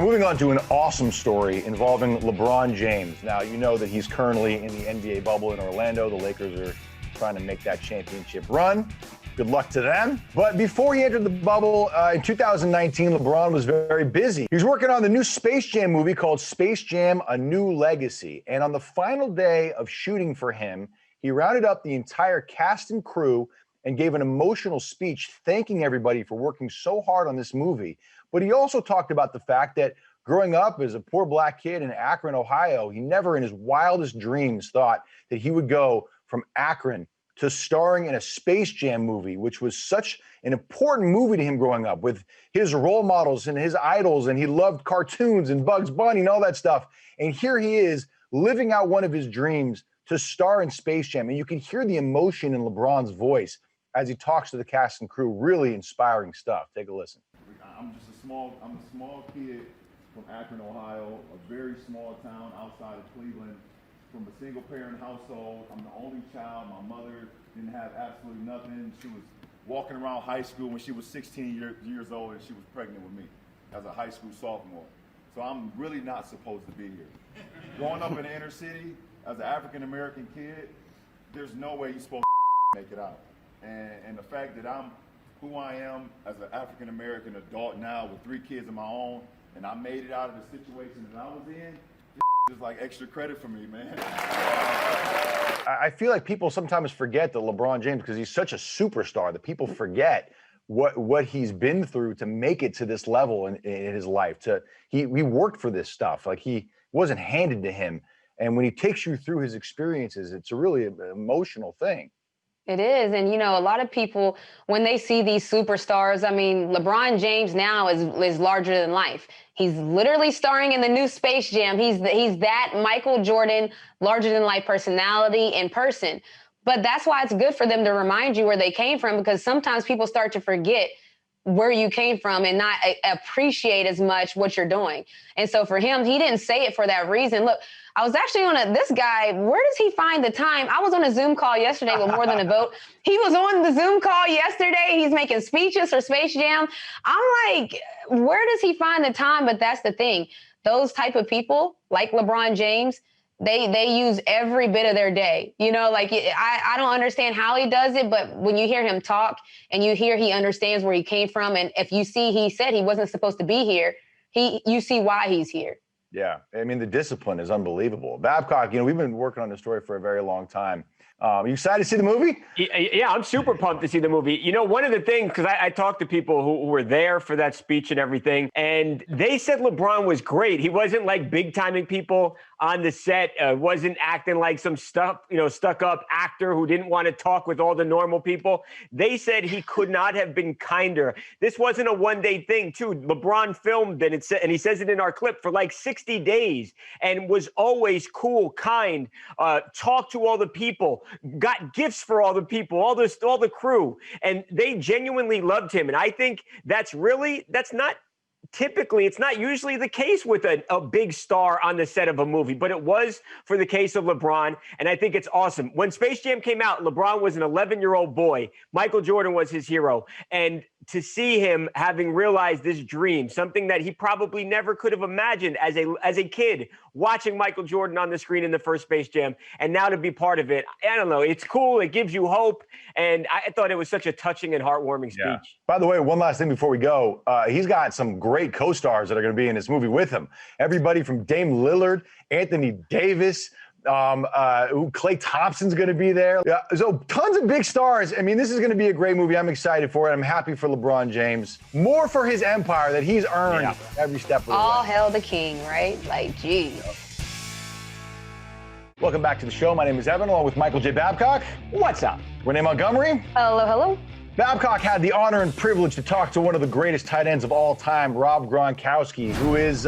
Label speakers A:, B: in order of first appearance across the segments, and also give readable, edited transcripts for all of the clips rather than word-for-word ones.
A: Moving on to an awesome story involving LeBron James. Now, you know that he's currently in the NBA bubble in Orlando. The Lakers are trying to make that championship run. Good luck to them. But before he entered the bubble in 2019, LeBron was very busy. He was working on the new Space Jam movie called Space Jam: A New Legacy. And on the final day of shooting for him, he rounded up the entire cast and crew and gave an emotional speech thanking everybody for working so hard on this movie. But he also talked about the fact that growing up as a poor black kid in Akron, Ohio, he never in his wildest dreams thought that he would go from Akron to starring in a Space Jam movie, which was such an important movie to him growing up with his role models and his idols, and he loved cartoons and Bugs Bunny and all that stuff. And here he is living out one of his dreams to star in Space Jam. And you can hear the emotion in LeBron's voice as he talks to the cast and crew. Really inspiring stuff. Take a listen.
B: I'm a small kid from Akron, Ohio, a very small town outside of Cleveland, from a single parent household. I'm the only child. My mother didn't have absolutely nothing. She was walking around high school when she was 16 years old, and she was pregnant with me as a high school sophomore. So I'm really not supposed to be here. Growing up in the inner city as an African-American kid, there's no way you're supposed to make it out. And the fact that I'm who I am as an African-American adult now with 3 kids of my own, and I made it out of the situation that I was in, is like extra credit for me, man.
A: I feel like people sometimes forget that LeBron James, because he's such a superstar, that people forget what he's been through to make it to this level in his life. He worked for this stuff. Like, he wasn't handed to him. And when he takes you through his experiences, it's a really emotional thing.
C: It is. And, you know, a lot of people, when they see these superstars, I mean, LeBron James now is larger than life. He's literally starring in the new Space Jam. He's that Michael Jordan, larger than life personality in person. But that's why it's good for them to remind you where they came from, because sometimes people start to forget where you came from and not appreciate as much what you're doing. And so for him, he didn't say it for that reason. Look, I was actually this guy, where does he find the time? I was on a Zoom call yesterday with More Than a Vote. He was on the Zoom call yesterday. He's making speeches for Space Jam. I'm like, where does he find the time? But that's the thing. Those type of people, like LeBron James, they use every bit of their day. You know, like, I don't understand how he does it, but when you hear him talk and you hear he understands where he came from, and if you see he said he wasn't supposed to be here, you see why he's here.
A: Yeah, I mean, the discipline is unbelievable. Babcock, you know, we've been working on this story for a very long time. Are you excited to see the movie?
D: Yeah, I'm super pumped to see the movie. You know, one of the things, because I talked to people who were there for that speech and everything, and they said LeBron was great. He wasn't like big-timing people on the set, wasn't acting like some stuck-up actor who didn't want to talk with all the normal people. They said he could not have been kinder. This wasn't a one-day thing, too. LeBron filmed, and he says it in our clip, for like 60 days, and was always cool, kind, talked to all the people, got gifts for all the people, all the crew, and they genuinely loved him. And I think that's not typically, it's not usually the case with a big star on the set of a movie, but it was for the case of LeBron, and I think it's awesome. When Space Jam came out, LeBron was an 11-year-old boy. Michael Jordan was his hero. And to see him having realized this dream, something that he probably never could have imagined as a kid, watching Michael Jordan on the screen in the first Space Jam, and now to be part of it, I don't know, it's cool, it gives you hope, and I thought it was such a touching and heartwarming speech. Yeah.
A: By the way, one last thing before we go, he's got some great co-stars that are going to be in this movie with him. Everybody from Dame Lillard, Anthony Davis, Klay Thompson's going to be there. Yeah, so tons of big stars. I mean, this is going to be a great movie. I'm excited for it. I'm happy for LeBron James. More for his empire that he's earned every step of the way.
C: All hail the king, right? Like, geez.
A: Welcome back to the show. My name is Evan, along with Michael J. Babcock.
D: What's up?
A: Renee Montgomery.
C: Hello, hello.
A: Babcock had the honor and privilege to talk to one of the greatest tight ends of all time, Rob Gronkowski, who is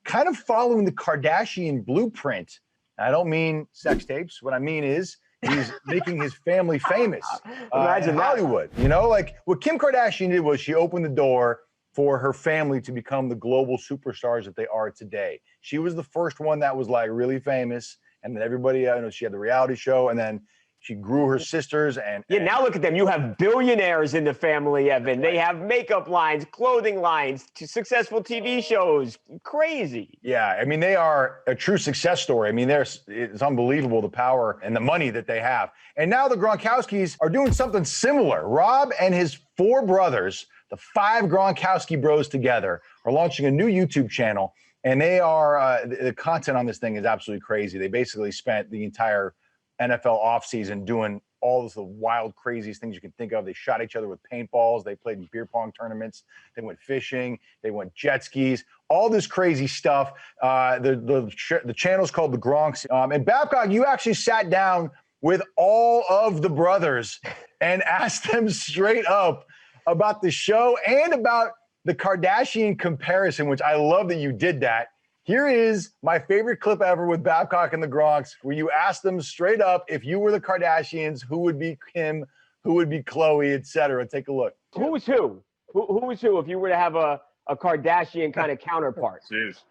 A: kind of following the Kardashian blueprint. I don't mean sex tapes. What I mean is he's making his family famous in Hollywood. You know, like what Kim Kardashian did was she opened the door for her family to become the global superstars that they are today. She was the first one that was like really famous, and then everybody, she had the reality show, and then She grew her sisters
D: Yeah, now look at them. You have billionaires in the family, Evan. They have makeup lines, clothing lines, successful TV shows. Crazy.
A: Yeah, I mean, they are a true success story. I mean, it's unbelievable the power and the money that they have. And now the Gronkowskis are doing something similar. Rob and his 4 brothers, the 5 Gronkowski bros together, are launching a new YouTube channel. And they are, the content on this thing is absolutely crazy. They basically spent the entire NFL offseason doing all the wild, craziest things you can think of. They shot each other with paintballs. They played in beer pong tournaments. They went fishing. They went jet skis. All this crazy stuff. The channel's called The Gronks. And Babcock, you actually sat down with all of the brothers and asked them straight up about the show and about the Kardashian comparison, which I love that you did that. Here is my favorite clip ever with Babcock and the Gronks, where you asked them straight up, if you were the Kardashians, who would be Kim, who would be Khloe, etc. Take a look.
D: Who is who? Who is who if you were to have a Kardashian kind of counterpart?
E: Jeez.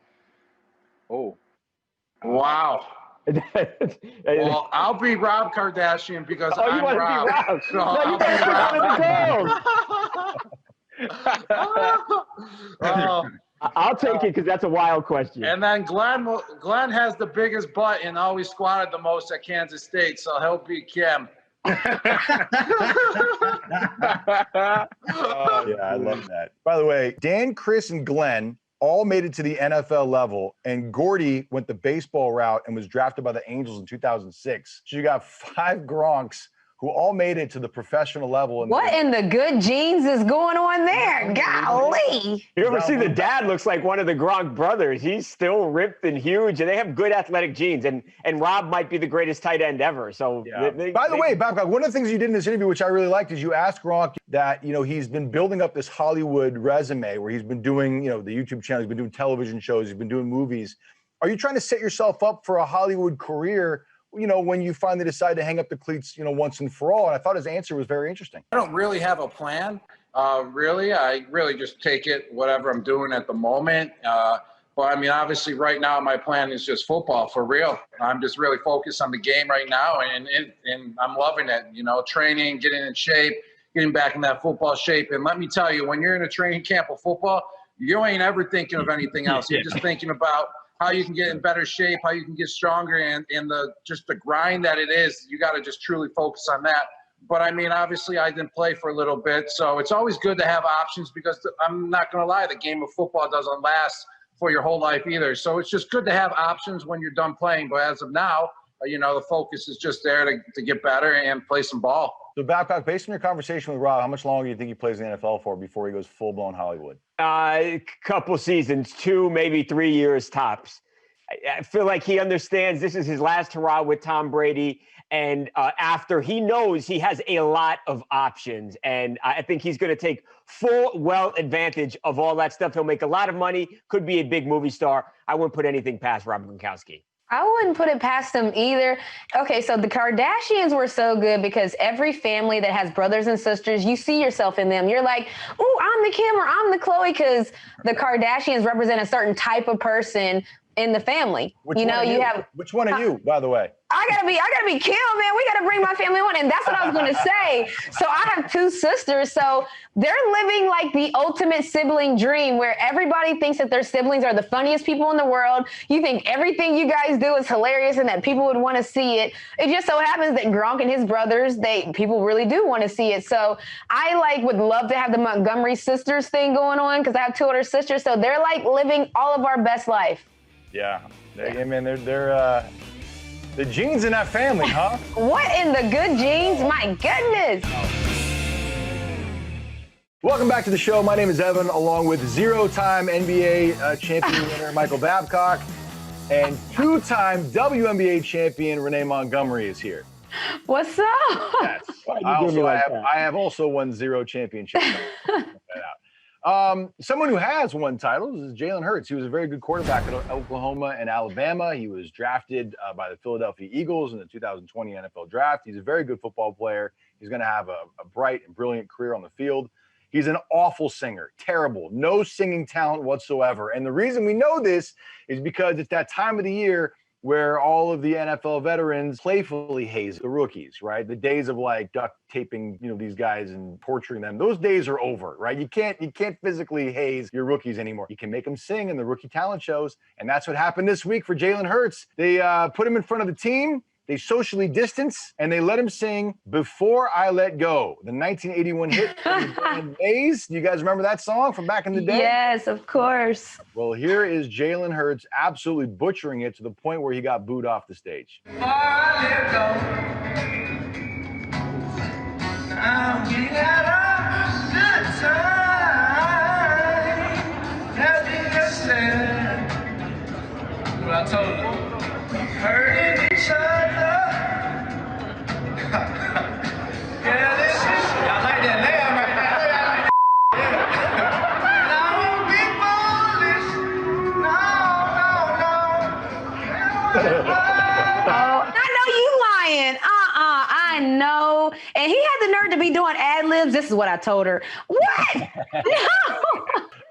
E: Oh. Wow. Well, I'll be Rob Kardashian because I'm
D: you want
E: Rob.
D: to be Rob?
E: So
D: No, you got to be one of the girls. I'll take it because that's a wild question.
E: And then Glenn has the biggest butt and always squatted the most at Kansas State, so he'll be Kim.
A: Yeah, I love that. By the way, Dan, Chris, and Glenn all made it to the NFL level, and Gordy went the baseball route and was drafted by the Angels in 2006. So you got 5 Gronks who all made it to the professional level.
C: What in the good genes is going on there? Golly.
D: You ever see the dad looks like one of the Gronk brothers? He's still ripped and huge, and they have good athletic genes. And Rob might be the greatest tight end ever. So,
A: yeah. By the way, Babcock, one of the things you did in this interview, which I really liked, is you asked Gronk that, he's been building up this Hollywood resume where he's been doing, the YouTube channel, he's been doing television shows, he's been doing movies. Are you trying to set yourself up for a Hollywood career, when you finally decide to hang up the cleats, once and for all? And I thought his answer was very interesting.
E: I don't really have a plan, really. I really just take it whatever I'm doing at the moment. But I mean, obviously right now my plan is just football for real. I'm just really focused on the game right now, and I'm loving it. Training, getting in shape, getting back in that football shape. And let me tell you, when you're in a training camp of football, you ain't ever thinking of anything else. You're just thinking about how you can get in better shape, how you can get stronger, and the grind that it is. You got to just truly focus on that. But I mean, obviously I didn't play for a little bit, so it's always good to have options, because I'm not going to lie, the game of football doesn't last for your whole life either. So it's just good to have options when you're done playing. But as of now, the focus is just there to get better and play some ball.
A: So, Babcock, based on your conversation with Rob, how much longer do you think he plays in the NFL for before he goes full-blown Hollywood?
D: A couple seasons, 2, maybe 3 years tops. I feel like he understands this is his last hurrah with Tom Brady. And after, he knows he has a lot of options. And I think he's going to take full advantage of all that stuff. He'll make a lot of money, could be a big movie star. I wouldn't put anything past Rob Gronkowski.
C: I wouldn't put it past them either. Okay, so the Kardashians were so good because every family that has brothers and sisters, you see yourself in them. You're like, ooh, I'm the Kim or I'm the Khloe, because the Kardashians represent a certain type of person in the family.
A: Which one are you, by the way?
C: I gotta be Kim, man. We gotta bring my family on. And that's what I was gonna say. So I have 2 sisters. So they're living like the ultimate sibling dream, where everybody thinks that their siblings are the funniest people in the world. You think everything you guys do is hilarious and that people would want to see it. It just so happens that Gronk and his brothers, people really do want to see it. So I would love to have the Montgomery sisters thing going on, because I have 2 older sisters. So they're living all of our best life.
A: Yeah. They're the genes in that family, huh?
C: What in the good genes? My goodness.
A: Welcome back to the show. My name is Evan, along with 0-time NBA champion winner Michael Babcock and 2-time WNBA champion Renee Montgomery is here.
C: What's up?
A: Yes. I have also won 0 championships. Someone who has won titles is Jalen Hurts. He was a very good quarterback at Oklahoma and Alabama. He was drafted by the Philadelphia Eagles in the 2020 NFL draft. He's a very good football player. He's going to have a bright and brilliant career on the field. He's an awful singer, terrible, no singing talent whatsoever. And the reason we know this is because it's that time of the year where all of the NFL veterans playfully haze the rookies, right? The days of like duct taping, these guys and torturing them, those days are over, right? You can't physically haze your rookies anymore. You can make them sing in the rookie talent shows, and that's what happened this week for Jalen Hurts. They put him in front of the team. They socially distance, and they let him sing "Before I Let Go," the 1981 hit from the band Maze. Do you guys remember that song from back in the day?
C: Yes, of course.
A: Well, here is Jalen Hurts absolutely butchering it to the point where he got booed off the stage.
F: Before I let go, I'm getting out of good time. Nothing to say. What I told her. Hurting each other. Yeah, this is. Y'all like that laugh right now? Y'all like that? And I won't be foolish. No.
C: I know you lying. I know. And he had the nerve to be doing ad libs. This is what I told her. What? No.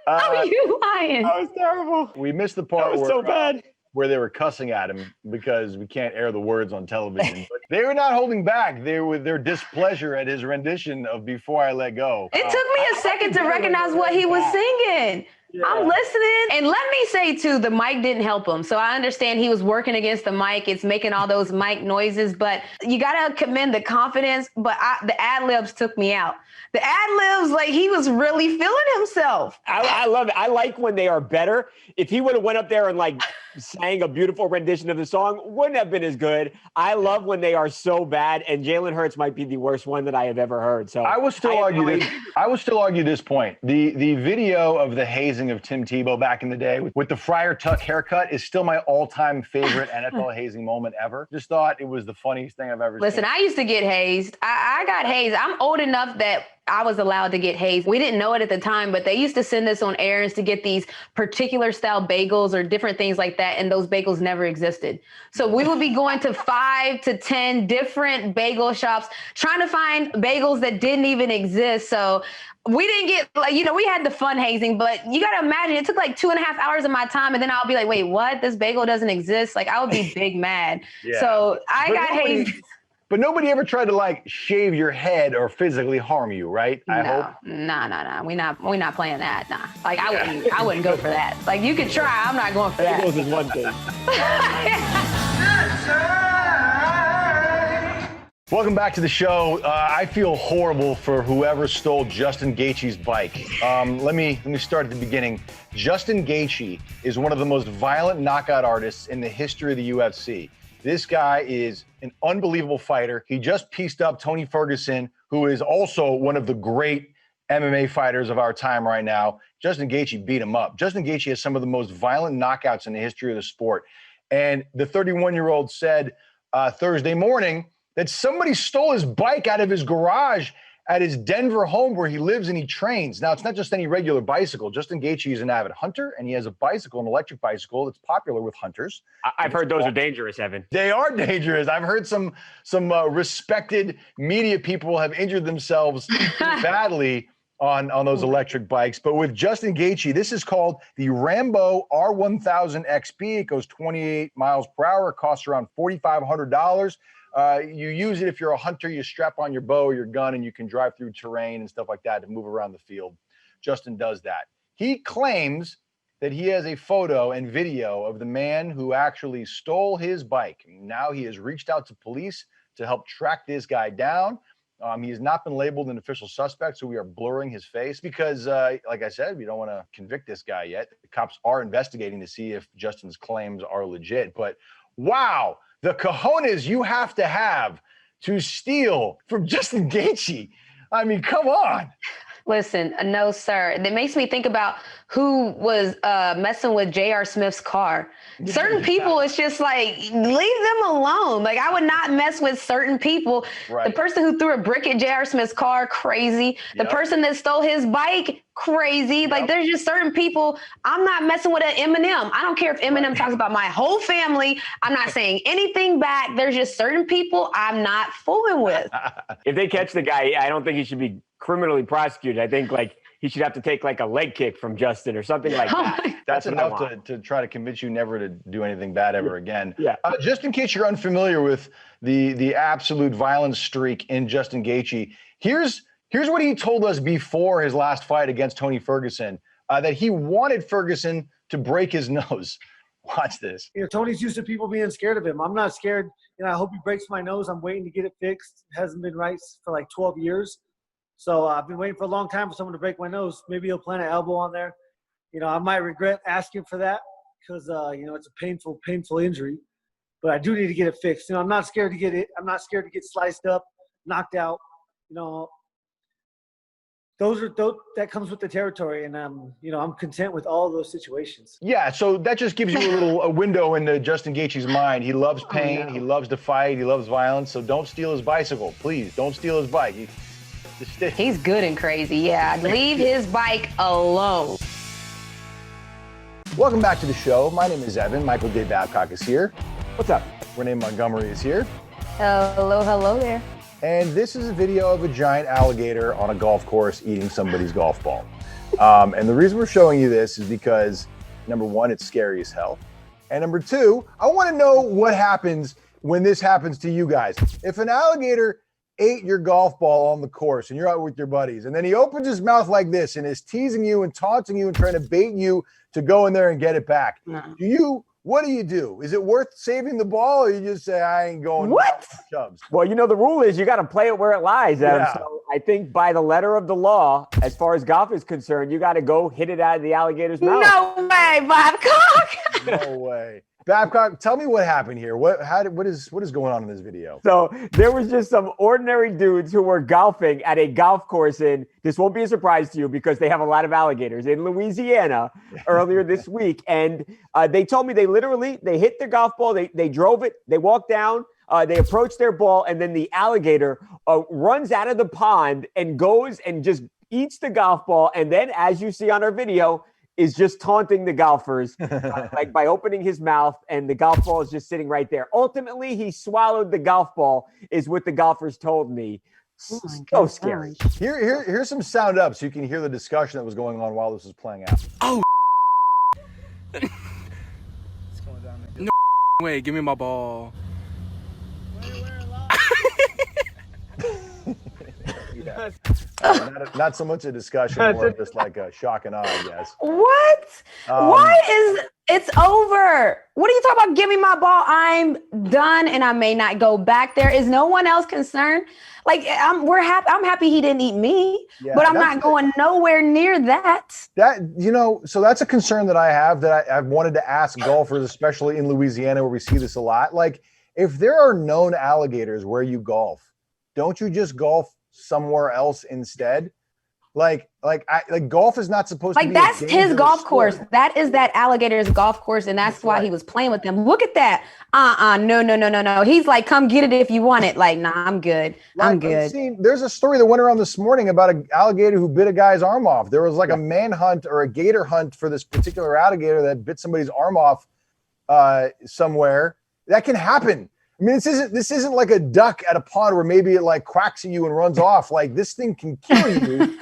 C: How are you lying?
A: That was terrible. We missed the part
D: That was so bad.
A: Where they were cussing at him because we can't air the words on television. But they were not holding back. They were their displeasure at his rendition of "Before I Let Go."
C: It took me a second to recognize what he was singing. Yeah. I'm listening. And let me say, too, the mic didn't help him. So I understand he was working against the mic. It's making all those mic noises. But you got to commend the confidence. But the ad-libs took me out. The ad-libs, like, he was really feeling himself.
D: I love it. I like when they are better. If he would have went up there and, like, sang a beautiful rendition of the song, wouldn't have been as good. I love when they are so bad, and Jalen Hurts might be the worst one that I have ever heard. So
A: I will still argue this point. The video of the hazing of Tim Tebow back in the day with the Friar Tuck haircut is still my all-time favorite NFL hazing moment ever. Just thought it was the funniest thing I've ever seen.
C: Listen, I used to get hazed. I got hazed. I'm old enough that I was allowed to get hazed. We didn't know it at the time, but they used to send us on errands to get these particular style bagels or different things like that, and those bagels never existed. So we would be going to 5 to 10 different bagel shops trying to find bagels that didn't even exist. So we didn't get, we had the fun hazing, but you got to imagine it took like 2.5 hours of my time, and then I'll be like, wait, what? This bagel doesn't exist? Like, I would be big mad. Yeah. So I got hazed.
A: But nobody ever tried to shave your head or physically harm you, right? I hope.
C: No. We're not playing that. Nah. Like I wouldn't go for that. Like you could try. I'm not going for that.
D: Bagels is one thing.
A: Welcome back to the show. I feel horrible for whoever stole Justin Gaethje's bike. Let me start at the beginning. Justin Gaethje is one of the most violent knockout artists in the history of the UFC. This guy is an unbelievable fighter. He just pieced up Tony Ferguson, who is also one of the great MMA fighters of our time right now. Justin Gaethje beat him up. Justin Gaethje has some of the most violent knockouts in the history of the sport. And the 31-year-old said Thursday morning that somebody stole his bike out of his garage at his Denver home where he lives and he trains. Now, it's not just any regular bicycle. Justin Gaethje is an avid hunter, and he has a bicycle, an electric bicycle that's popular with hunters.
D: I've heard those are dangerous, Evan.
A: They are dangerous. I've heard some respected media people have injured themselves badly on those electric bikes. But with Justin Gaethje, this is called the Rambo R1000 XP. It goes 28 miles per hour. It costs around $4,500. You use it if you're a hunter, you strap on your bow or your gun, and you can drive through terrain and stuff like that to move around the field. Justin does that. He claims that he has a photo and video of the man who actually stole his bike. Now he has reached out to police to help track this guy down. He has not been labeled an official suspect, so we are blurring his face because, like I said, we don't want to convict this guy yet. The cops are investigating to see if Justin's claims are legit. But wow, the cojones you have to steal from Justin Gaethje. I mean, come on.
C: Listen, no, sir. That makes me think about who was messing with J.R. Smith's car. Certain people, it's just like, leave them alone. Like, I would not mess with certain people. Right. The person who threw a brick at J.R. Smith's car, crazy. The person that stole his bike, crazy. Like, there's just certain people. I'm not messing with an Eminem. I don't care if Eminem talks about my whole family. I'm not saying anything back. There's just certain people I'm not fooling with.
D: If they catch the guy, I don't think he should be criminally prosecuted. I think he should have to take like a leg kick from Justin or something like that.
A: That's
D: what I
A: enough
D: want.
A: to try to convince you never to do anything bad ever again.
D: Yeah.
A: Just in case you're unfamiliar with the absolute violence streak in Justin Gaethje, here's what he told us before his last fight against Tony Ferguson, that he wanted Ferguson to break his nose. Watch this.
G: Tony's used to people being scared of him. I'm not scared. I hope he breaks my nose. I'm waiting to get it fixed. It hasn't been right for like 12 years. So I've been waiting for a long time for someone to break my nose. Maybe he'll plant an elbow on there. I might regret asking for that because, it's a painful injury. But I do need to get it fixed. I'm not scared to get it. I'm not scared to get sliced up, knocked out. That comes with the territory, and I'm content with all those situations.
A: Yeah, so that just gives you a window into Justin Gaethje's mind. He loves pain, he loves to fight, he loves violence. So don't steal his bicycle, please. Don't steal his bike.
C: He's good and crazy. Yeah, leave his bike alone.
A: Welcome back to the show. My name is Evan. Michael J. Babcock is here.
D: What's up?
A: Renee Montgomery is here.
C: Hello there.
A: And this is a video of a giant alligator on a golf course eating somebody's golf ball. And the reason we're showing you this is because, number one, it's scary as hell. And number two, I want to know what happens when this happens to you guys. If an alligator ate your golf ball on the course and you're out with your buddies, and then he opens his mouth like this and is teasing you and taunting you and trying to bait you to go in there and get it back, what do you do? Is it worth saving the ball, or you just say, I ain't going?
C: What?
A: Chubs?
D: Well, the rule is you got to play it where it lies.
A: Yeah.
D: So I think by the letter of the law, as far as golf is concerned, you got to go hit it out of the alligator's mouth.
C: No way, Babcock.
A: No way. Babcock, tell me what happened here. What is going on in this video?
D: So there was just some ordinary dudes who were golfing at a golf course this won't be a surprise to you because they have a lot of alligators in Louisiana earlier this week. And they told me they hit their golf ball. They drove it. They walked down. They approached their ball. And then the alligator runs out of the pond and goes and just eats the golf ball. And then, as you see on our video, is just taunting the golfers like by opening his mouth, and the golf ball is just sitting right there. Ultimately, he swallowed the golf ball, is what the golfers told me. So scary.
A: Here's some sound up so you can hear the discussion that was going on while this was playing out.
H: Oh, it's going down there. No way, give me my ball.
A: Not so much a discussion, more just like a shock and awe, I guess.
C: What? Why is it's over? What are you talking about? Give me my ball. I'm done, and I may not go back there. Is no one else concerned? Like I'm happy he didn't eat me, but I'm not going nowhere near that.
A: So that's a concern that I have that I've wanted to ask golfers, especially in Louisiana where we see this a lot. Like, if there are known alligators where you golf, don't you just golf somewhere else instead? Like golf is not supposed to be
C: that's his golf
A: sport.
C: course. That is that alligator's golf course, and that's why he was playing with them. Look at that. No. He's like, come get it if you want it. Like, nah, I'm good. I'm good.
A: There's a story that went around this morning about an alligator who bit a guy's arm off. There was like a manhunt or a gator hunt for this particular alligator that bit somebody's arm off somewhere. That can happen. I mean, this isn't like a duck at a pond where maybe it like quacks at you and runs off. Like, this thing can kill you.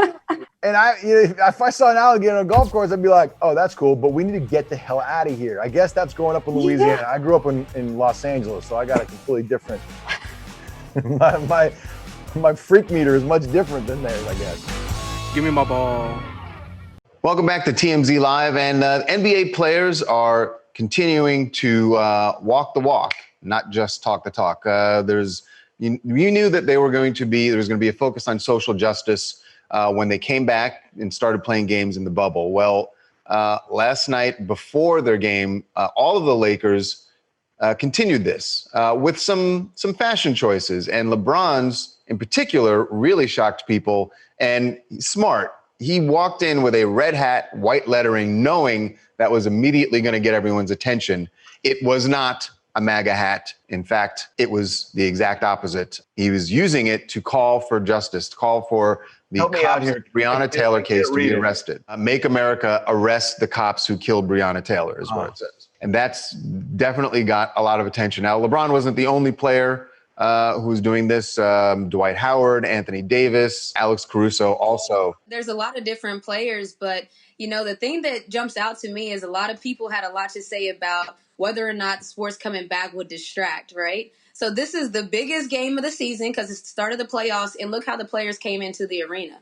A: And if I saw an alligator on a golf course, I'd be like, oh, that's cool, but we need to get the hell out of here. I guess that's growing up in Louisiana. I grew up in Los Angeles, so I got a completely different. my freak meter is much different than theirs, I guess.
H: Give me my ball.
I: Welcome back to TMZ Live, and NBA players are continuing to walk the walk, not just talk the talk. You knew that there was going to be a focus on social justice when they came back and started playing games in the bubble. Well, last night before their game, all of the Lakers continued this with some fashion choices, and LeBron's in particular really shocked people. And smart, he walked in with a red hat, white lettering, knowing that was immediately going to get everyone's attention. It was not a MAGA hat. In fact, it was the exact opposite. He was using it to call for justice, to call for the cops in Breonna Taylor case to be arrested. Make America arrest the cops who killed Breonna Taylor is what it says. And that's definitely got a lot of attention. Now, LeBron wasn't the only player who's doing this. Dwight Howard, Anthony Davis, Alex Caruso also.
J: There's a lot of different players, but, the thing that jumps out to me is a lot of people had a lot to say about whether or not sports coming back would distract, right? So this is the biggest game of the season because it's the start of the playoffs, and look how the players came into the arena.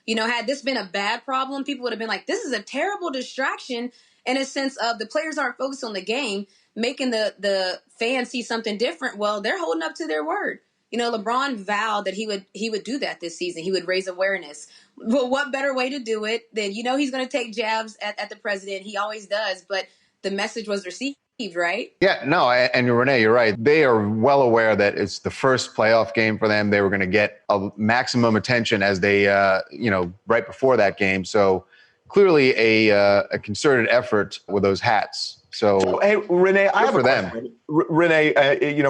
J: Had this been a bad problem, people would have been like, this is a terrible distraction in a sense of the players aren't focused on the game, making the fans see something different. Well, they're holding up to their word. LeBron vowed that he would do that this season. He would raise awareness. Well, what better way to do it than, he's going to take jabs at the president. He always does, but the message was received, right?
I: Yeah, no, and Renee, you're right. They are well aware that it's the first playoff game for them. They were going to get a maximum attention as they, right before that game. So clearly a concerted effort with those hats. So
K: hey, Renee, I have
I: for
K: a
I: them.
K: question. Renee,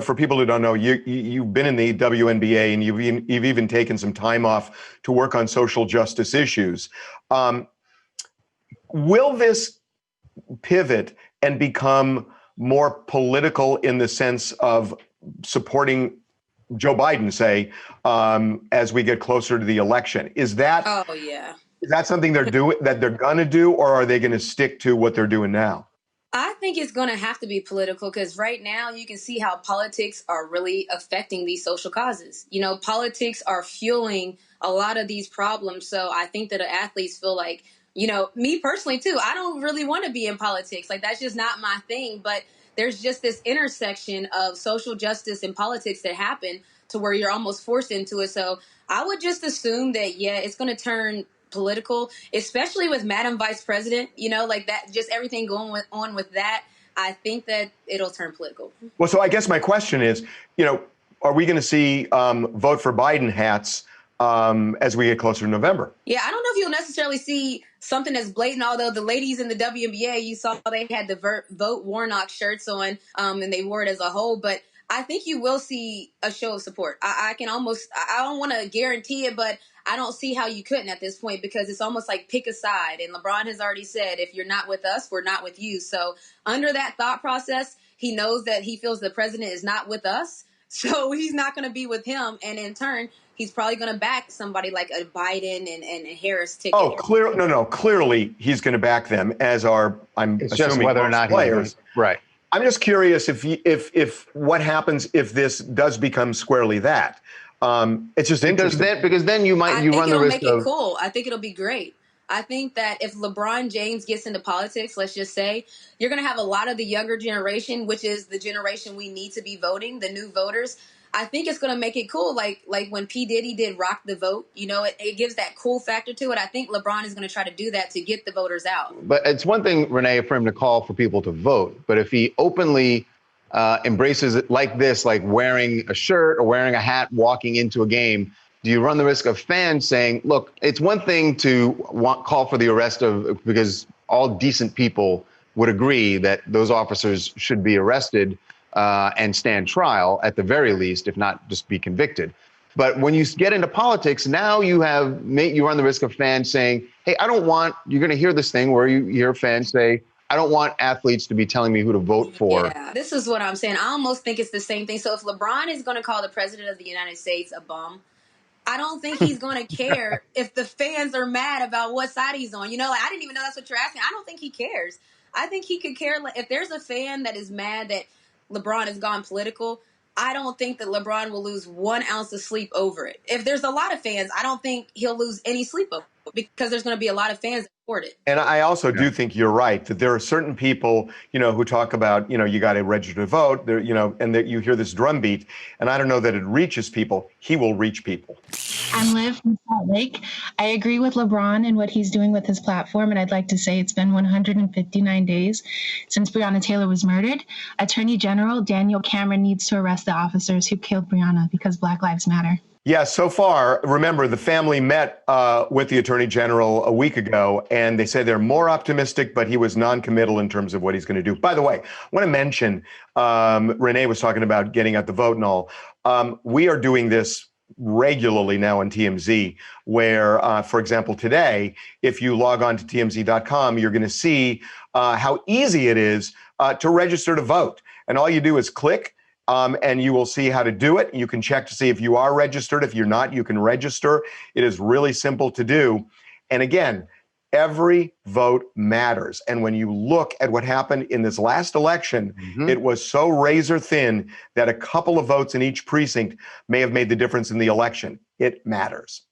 K: for people who don't know, you've been in the WNBA and you've even taken some time off to work on social justice issues. Will this pivot and become more political in the sense of supporting Joe Biden, say, as we get closer to the election? Is that?
J: Oh yeah.
K: Is that something they're going to do, or are they going to stick to what they're doing now?
J: I think it's going to have to be political because right now you can see how politics are really affecting these social causes. Politics are fueling a lot of these problems. So I think that the athletes feel like, me personally too, I don't really want to be in politics. Like that's just not my thing. But there's just this intersection of social justice and politics that happen to where you're almost forced into it. So I would just assume that, yeah, it's going to turn political, especially with Madam Vice President, like that, just everything going on with that. I think that it'll turn political.
K: Well, so I guess my question is, are we going to see vote for Biden hats as we get closer to November?
J: Yeah, I don't know if you'll necessarily see something that's blatant, although the ladies in the WNBA, you saw they had the Vote Warnock shirts on and they wore it as a whole. But I think you will see a show of support. I don't want to guarantee it, but I don't see how you couldn't at this point because it's almost like pick a side. And LeBron has already said, if you're not with us, we're not with you. So under that thought process, he knows that he feels the president is not with us. So he's not going to be with him. And in turn, he's probably going to back somebody like a Biden and Harris ticket.
K: Oh, clearly he's going to back them as I'm
I: it's
K: assuming
I: just whether or not
K: players.
I: Right.
K: I'm just curious if what happens if this does become squarely that. It's just interesting
I: because then you run the risk of. I think it'll make it
J: cool. I think it'll be great. I think that if LeBron James gets into politics, let's just say, you're going to have a lot of the younger generation, which is the generation we need to be voting, the new voters. I think it's going to make it cool. Like when P. Diddy did Rock the Vote, it gives that cool factor to it. I think LeBron is going to try to do that to get the voters out.
I: But it's one thing, Renee, for him to call for people to vote. But if he openly embraces it like this, like wearing a shirt or wearing a hat, walking into a game, do you run the risk of fans saying, look, it's one thing to call for the arrest of, because all decent people would agree that those officers should be arrested and stand trial at the very least, if not just be convicted. But when you get into politics, now you run the risk of fans saying, hey, you're going to hear this thing where you hear fans say, I don't want athletes to be telling me who to vote for.
J: Yeah, this is what I'm saying. I almost think it's the same thing. So if LeBron is going to call the president of the United States a bum, I don't think he's going to care if the fans are mad about what side he's on. I didn't even know that's what you're asking. I don't think he cares. I think he could care. If there's a fan that is mad that LeBron has gone political, I don't think that LeBron will lose 1 ounce of sleep over it. If there's a lot of fans, I don't think he'll lose any sleep over it because there's going to be a lot of fans that support it.
K: And I also do think you're right that there are certain people, who talk about, you got to register to vote, there, and that you hear this drumbeat. And I don't know that it reaches people. He will reach people.
L: I'm Liv from Salt Lake. I agree with LeBron and what he's doing with his platform. And I'd like to say it's been 159 days since Breonna Taylor was murdered. Attorney General Daniel Cameron needs to arrest the officers who killed Breonna because Black Lives Matter.
K: Yeah, so far, remember, the family met with the Attorney General a week ago, and they say they're more optimistic, but he was non-committal in terms of what he's going to do. By the way, I want to mention, Renee was talking about getting out the vote and all. We are doing this regularly now on TMZ, where, for example, today, if you log on to TMZ.com, you're going to see how easy it is to register to vote. And all you do is click, and you will see how to do it. You can check to see if you are registered. If you're not, you can register. It is really simple to do. And again, every vote matters. And when you look at what happened in this last election, it was so razor thin that a couple of votes in each precinct may have made the difference in the election. It matters.